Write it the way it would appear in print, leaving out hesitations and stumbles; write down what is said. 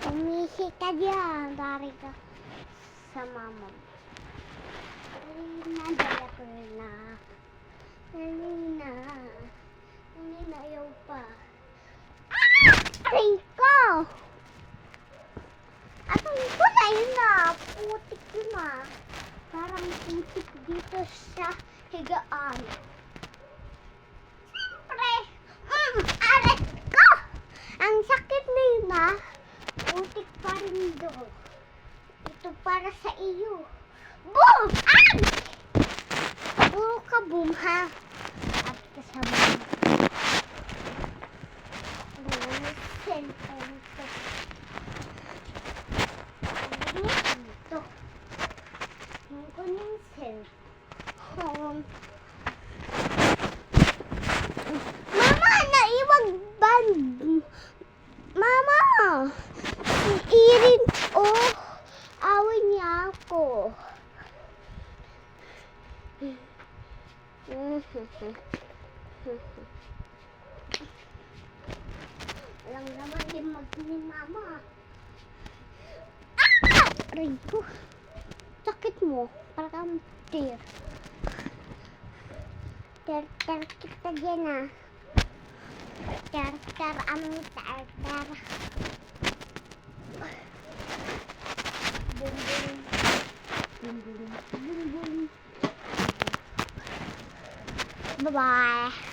Umihi ka dyan. Dari ka sa mama mo. Dali na. Dali na, ayaw pa. Aray ko! Aray ko na yun na. Putik yun na. Parang putik dito sa higaan. Siyempre, aray ko! Ang sakit na yun na. Putik pa rin doon. Ito para sa iyo. Boom! Ay! Puro ka boom ha. At kasama mo. Cellphone ko. Ito. Ang kuning cellphone. Mama, naiwag band. Mama! Iirin. Oh, away niya ako. Walang naman din ni mama. Ah! Aray ko. Sakit mo. Parang tear. Ter kita dyan ah. Ter aming ter. Bum bum. Bum bum. Bum bum. Bye-bye.